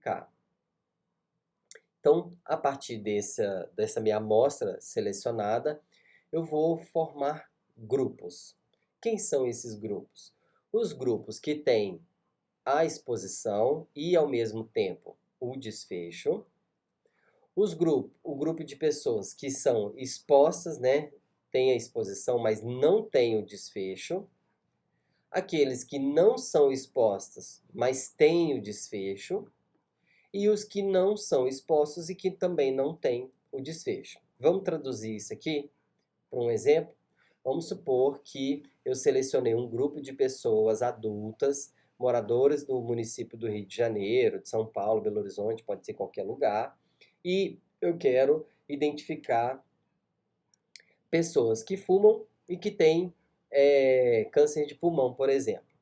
identificar. Então, a partir dessa minha amostra selecionada, eu vou formar grupos. Quem são esses grupos? Os grupos que têm a exposição e, ao mesmo tempo, o desfecho. O grupo de pessoas que são expostas, né, tem a exposição, mas não tem o desfecho. Aqueles que não são expostas, mas têm o desfecho. E os que não são expostos e que também não têm o desfecho. Vamos traduzir isso aqui para um exemplo? Vamos supor que eu selecionei um grupo de pessoas adultas, moradoras do município do Rio de Janeiro, de São Paulo, Belo Horizonte, pode ser qualquer lugar, e eu quero identificar pessoas que fumam e que têm câncer de pulmão, por exemplo.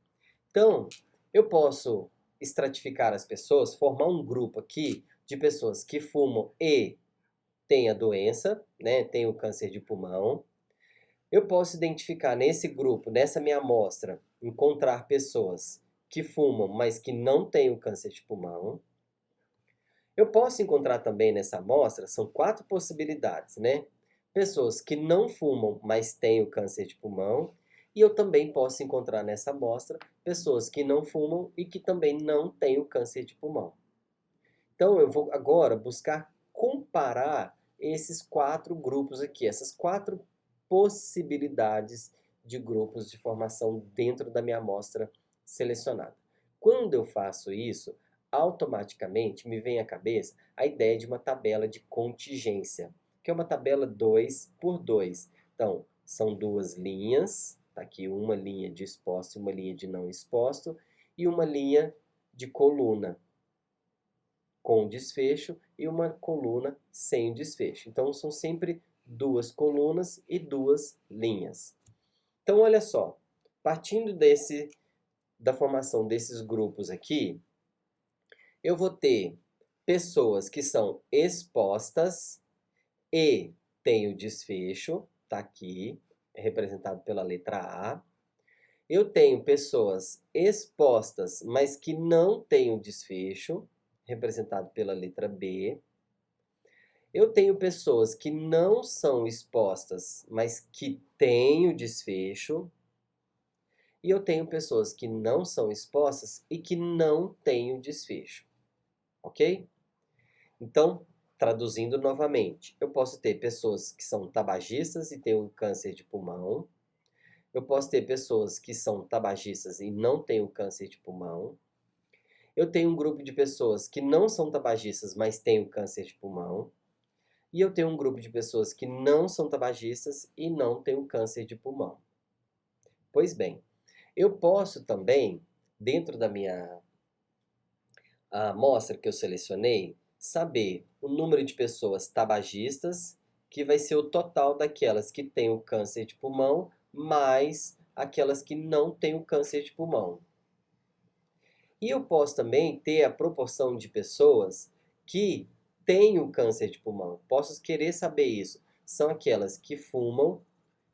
Então, eu posso estratificar as pessoas, formar um grupo aqui de pessoas que fumam e têm a doença, né, têm o câncer de pulmão. Eu posso identificar nesse grupo, nessa minha amostra, encontrar pessoas que fumam, mas que não têm o câncer de pulmão. Eu posso encontrar também nessa amostra, são 4 possibilidades, né? Pessoas que não fumam, mas têm o câncer de pulmão. E eu também posso encontrar nessa amostra pessoas que não fumam e que também não têm o câncer de pulmão. Então, eu vou agora buscar comparar esses 4 grupos aqui, essas 4 possibilidades de grupos de formação dentro da minha amostra selecionada. Quando eu faço isso, automaticamente me vem à cabeça a ideia de uma tabela de contingência, que é uma tabela 2 por 2. Então, são 2 linhas, tá aqui uma linha de exposto e uma linha de não exposto, e uma linha de coluna com desfecho e uma coluna sem desfecho. Então, são sempre 2 colunas e 2 linhas. Então, olha só, partindo da formação desses grupos aqui, eu vou ter pessoas que são expostas e têm o desfecho, tá aqui, representado pela letra A. Eu tenho pessoas expostas, mas que não têm o desfecho, representado pela letra B. Eu tenho pessoas que não são expostas, mas que têm o desfecho. E eu tenho pessoas que não são expostas e que não têm o desfecho. Ok? Então, traduzindo novamente, eu posso ter pessoas que são tabagistas e têm um câncer de pulmão. Eu posso ter pessoas que são tabagistas e não têm o câncer de pulmão. Eu tenho um grupo de pessoas que não são tabagistas, mas têm o câncer de pulmão. E eu tenho um grupo de pessoas que não são tabagistas e não têm o câncer de pulmão. Pois bem, eu posso também, dentro da minha amostra que eu selecionei, saber o número de pessoas tabagistas, que vai ser o total daquelas que têm o câncer de pulmão, mais aquelas que não têm o câncer de pulmão. E eu posso também ter a proporção de pessoas que têm o câncer de pulmão. Posso querer saber isso. São aquelas que fumam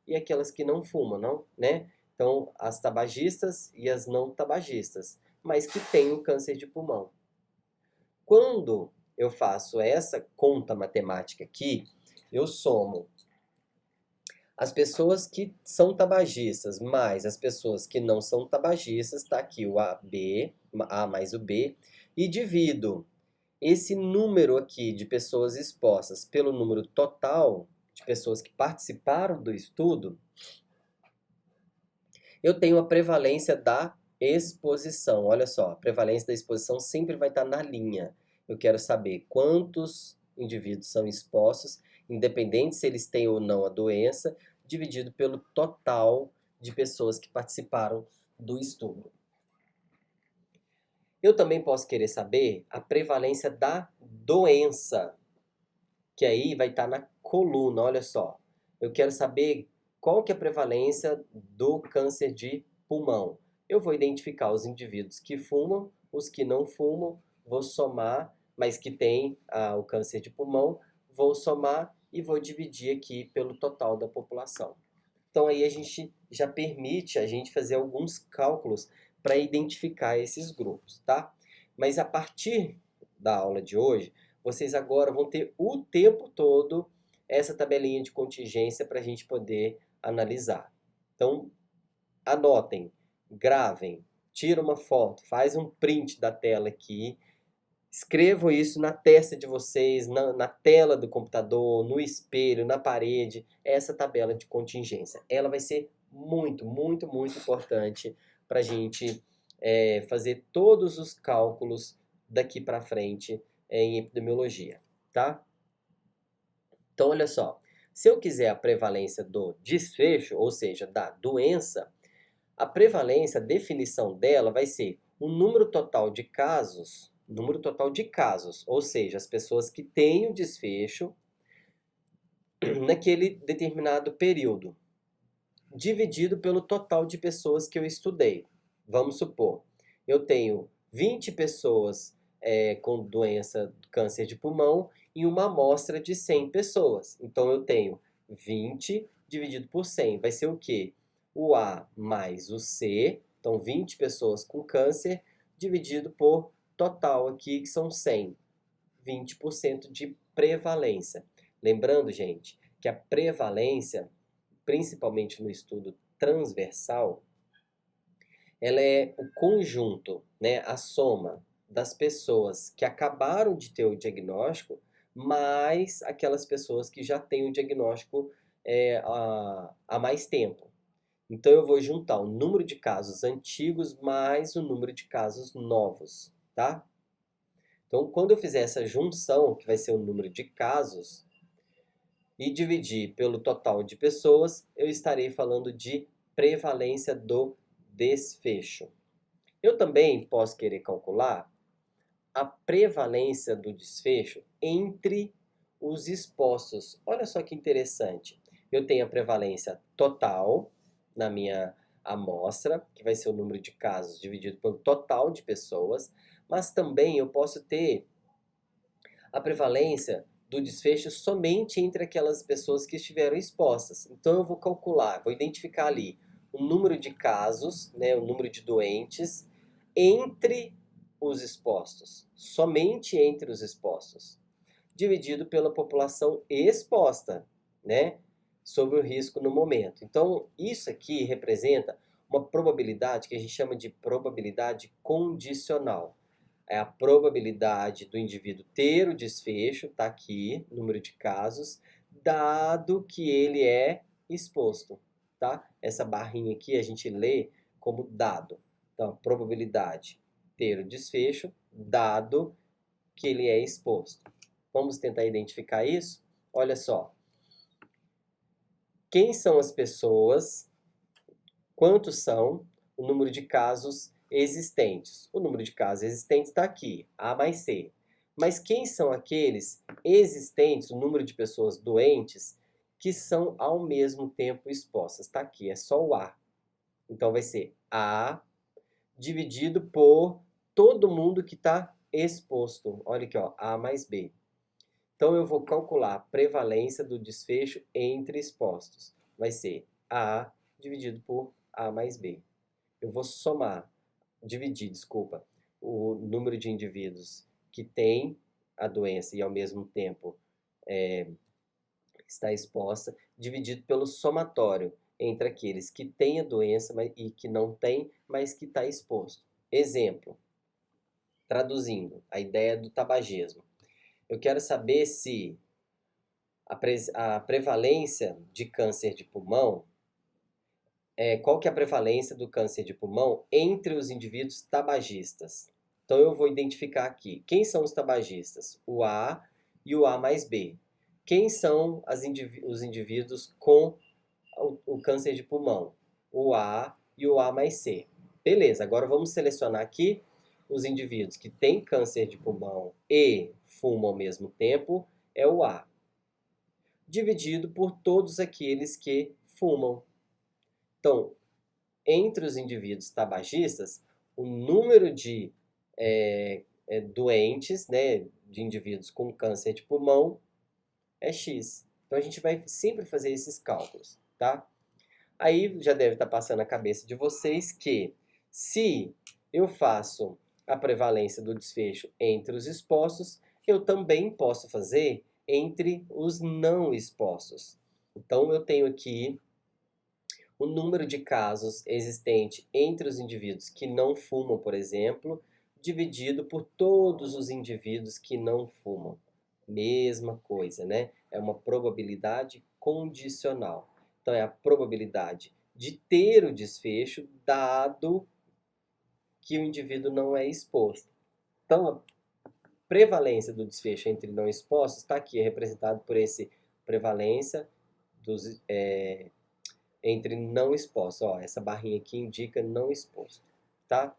e aquelas que não fumam, não, né? Então, as tabagistas e as não tabagistas, mas que têm o câncer de pulmão. Quando eu faço essa conta matemática aqui, eu somo as pessoas que são tabagistas mais as pessoas que não são tabagistas, está aqui o A mais o B, e divido esse número aqui de pessoas expostas pelo número total de pessoas que participaram do estudo, eu tenho a prevalência da exposição. Olha só, a prevalência da exposição sempre vai estar na linha. Eu quero saber quantos indivíduos são expostos, independente se eles têm ou não a doença, dividido pelo total de pessoas que participaram do estudo. Eu também posso querer saber a prevalência da doença, que aí vai estar na coluna, olha só. Eu quero saber qual que é a prevalência do câncer de pulmão. Eu vou identificar os indivíduos que fumam, os que não fumam, vou somar, mas que têm o câncer de pulmão, vou somar e vou dividir aqui pelo total da população. Então aí a gente já permite a gente fazer alguns cálculos para identificar esses grupos, tá? Mas a partir da aula de hoje, vocês agora vão ter o tempo todo essa tabelinha de contingência para a gente poder analisar. Então, anotem, gravem, tira uma foto, faz um print da tela aqui, escrevam isso na testa de vocês, na tela do computador, no espelho, na parede, essa tabela de contingência. Ela vai ser muito, muito, muito importante para a gente fazer todos os cálculos daqui para frente em epidemiologia, tá? Então, olha só, se eu quiser a prevalência do desfecho, ou seja, da doença, a prevalência, a definição dela vai ser o número total de casos, ou seja, as pessoas que têm o desfecho naquele determinado período, dividido pelo total de pessoas que eu estudei. Vamos supor, eu tenho 20 pessoas com doença câncer de pulmão em uma amostra de 100 pessoas. Então eu tenho 20 dividido por 100, vai ser o quê? O A mais o C, então 20 pessoas com câncer, dividido por total aqui, que são 100, 20% de prevalência. Lembrando, gente, que a prevalência, principalmente no estudo transversal, ela é o conjunto, né, a soma das pessoas que acabaram de ter o diagnóstico, mais aquelas pessoas que já têm o diagnóstico há mais tempo. Então eu vou juntar o número de casos antigos mais o número de casos novos, tá? Então quando eu fizer essa junção, que vai ser o número de casos, e dividir pelo total de pessoas, eu estarei falando de prevalência do desfecho. Eu também posso querer calcular a prevalência do desfecho entre os expostos. Olha só que interessante. Eu tenho a prevalência total na minha amostra, que vai ser o número de casos dividido pelo total de pessoas, mas também eu posso ter a prevalência do desfecho somente entre aquelas pessoas que estiveram expostas. Então eu vou calcular, vou identificar ali o número de casos, né, o número de doentes entre os expostos, somente entre os expostos, dividido pela população exposta, né, sobre o risco no momento. Então isso aqui representa uma probabilidade que a gente chama de probabilidade condicional. É a probabilidade do indivíduo ter o desfecho, está aqui, número de casos, dado que ele é exposto, tá? Essa barrinha aqui a gente lê como dado. Então, a probabilidade ter o desfecho, dado que ele é exposto. Vamos tentar identificar isso? Olha só. Quem são as pessoas? Quantos são? O número de casos existentes. O número de casos existentes está aqui, A mais C. Mas quem são aqueles existentes, o número de pessoas doentes, que são ao mesmo tempo expostas? Está aqui, é só o A. Então vai ser A dividido por todo mundo que está exposto. Olha aqui, ó, A mais B. Então eu vou calcular a prevalência do desfecho entre expostos. Vai ser A dividido por A mais B. Eu vou dividir, o número de indivíduos que têm a doença e ao mesmo tempo está exposta, dividido pelo somatório entre aqueles que têm a doença e que não têm, mas que está exposto. Exemplo, traduzindo a ideia do tabagismo. Eu quero saber se a prevalência de câncer de pulmão, qual que é a prevalência do câncer de pulmão entre os indivíduos tabagistas. Então eu vou identificar aqui, quem são os tabagistas? O A e o A mais B. Quem são os indivíduos com o câncer de pulmão? O A e o A mais C. Beleza, agora vamos selecionar aqui os indivíduos que têm câncer de pulmão e fumam ao mesmo tempo, é o A, dividido por todos aqueles que fumam. Então, entre os indivíduos tabagistas, o número de doentes, né, de indivíduos com câncer de pulmão é X. Então a gente vai sempre fazer esses cálculos, tá? Aí já deve estar passando na cabeça de vocês que se eu faço a prevalência do desfecho entre os expostos, eu também posso fazer entre os não expostos. Então, eu tenho aqui o número de casos existente entre os indivíduos que não fumam, por exemplo, dividido por todos os indivíduos que não fumam. Mesma coisa, né? É uma probabilidade condicional. Então, é a probabilidade de ter o desfecho dado que o indivíduo não é exposto. Então, a prevalência do desfecho entre não expostos está aqui, é representado por esse prevalência dos, entre não expostos. Ó, essa barrinha aqui indica não exposto, tá?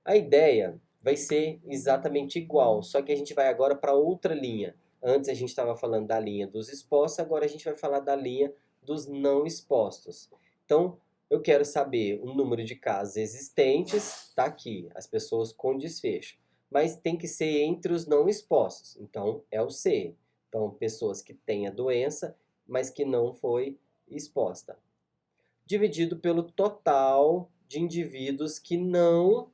A ideia vai ser exatamente igual, só que a gente vai agora para outra linha. Antes a gente estava falando da linha dos expostos, agora a gente vai falar da linha dos não expostos. Então, eu quero saber o número de casos existentes, tá aqui, as pessoas com desfecho. Mas tem que ser entre os não expostos, então é o C. Então, pessoas que têm a doença, mas que não foi exposta. Dividido pelo total de indivíduos que não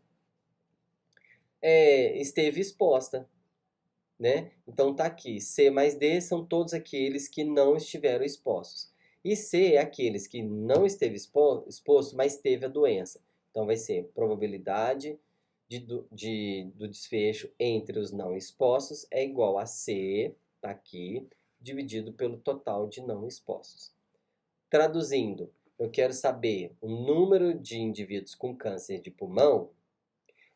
esteve exposta, né? Então tá aqui, C mais D são todos aqueles que não estiveram expostos. E C é aqueles que não esteve exposto, mas teve a doença. Então vai ser probabilidade do desfecho entre os não expostos é igual a C, tá aqui, dividido pelo total de não expostos. Traduzindo, eu quero saber o número de indivíduos com câncer de pulmão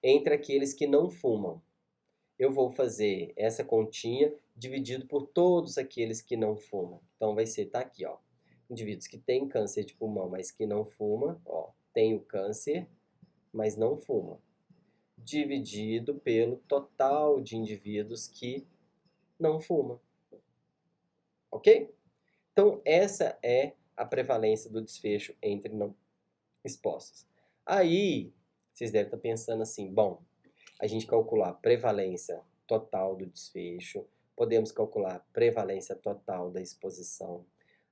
entre aqueles que não fumam. Eu vou fazer essa continha dividido por todos aqueles que não fumam. Então vai ser, tá aqui, ó. Indivíduos que têm câncer de pulmão, mas que não fumam, ó, tem o câncer, mas não fumam. Dividido pelo total de indivíduos que não fumam. Ok? Então essa é a prevalência do desfecho entre não expostos. Aí, vocês devem estar pensando assim, bom, a gente calcular a prevalência total do desfecho, podemos calcular a prevalência total da exposição,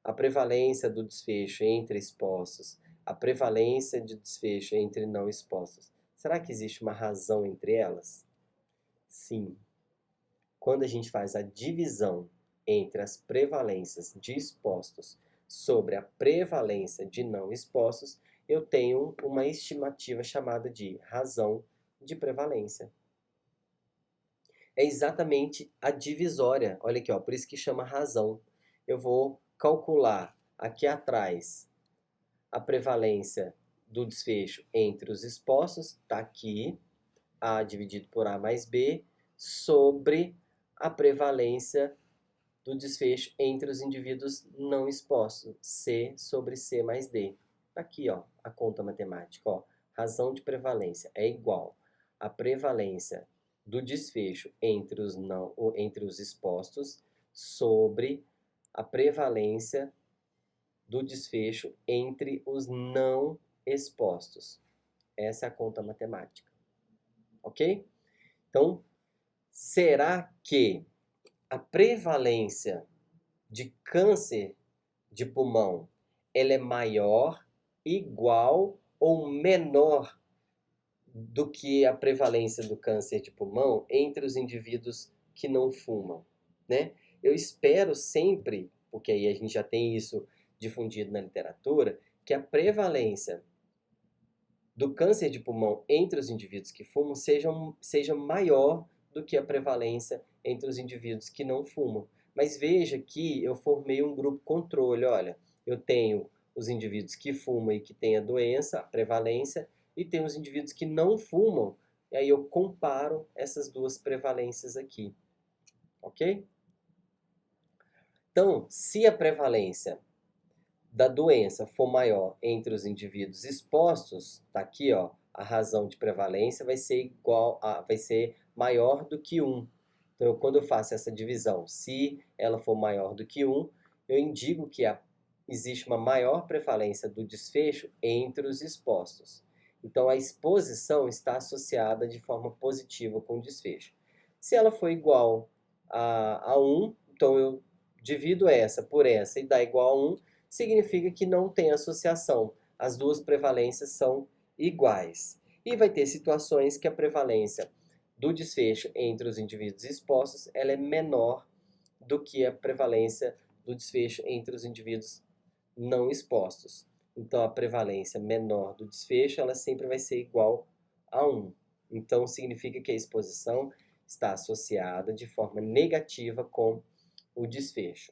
a prevalência do desfecho entre expostos, a prevalência de desfecho entre não expostos. Será que existe uma razão entre elas? Sim. Quando a gente faz a divisão entre as prevalências de expostos sobre a prevalência de não expostos, eu tenho uma estimativa chamada de razão de prevalência. É exatamente a divisória. Olha aqui, ó, por isso que chama razão. Eu vou calcular aqui atrás a prevalência do desfecho entre os expostos, está aqui, A dividido por A mais B, sobre a prevalência do desfecho entre os indivíduos não expostos, C sobre C mais D. Está aqui, ó, a conta matemática. Ó, razão de prevalência é igual a prevalência do desfecho entre os expostos sobre a prevalência do desfecho entre os não expostos. Essa é a conta matemática. Ok? Então, será que a prevalência de câncer de pulmão ela é maior, igual ou menor do que a prevalência do câncer de pulmão entre os indivíduos que não fumam, né? Eu espero sempre, porque aí a gente já tem isso difundido na literatura, que a prevalência do câncer de pulmão entre os indivíduos que fumam seja maior do que a prevalência entre os indivíduos que não fumam. Mas veja que eu formei um grupo controle, olha, eu tenho os indivíduos que fumam e que têm a doença, a prevalência, e tem os indivíduos que não fumam, e aí eu comparo essas duas prevalências aqui, ok? Então, se a prevalência da doença for maior entre os indivíduos expostos, tá aqui, ó, a razão de prevalência vai ser maior do que 1. Então, quando eu faço essa divisão, se ela for maior do que 1, eu indico que existe uma maior prevalência do desfecho entre os expostos. Então, a exposição está associada de forma positiva com o desfecho. Se ela for igual a 1, então eu divido essa por essa e dá igual a 1, significa que não tem associação. As duas prevalências são iguais. E vai ter situações que a prevalência do desfecho entre os indivíduos expostos ela é menor do que a prevalência do desfecho entre os indivíduos não expostos. Então, a prevalência menor do desfecho ela sempre vai ser igual a 1. Então, significa que a exposição está associada de forma negativa com o desfecho.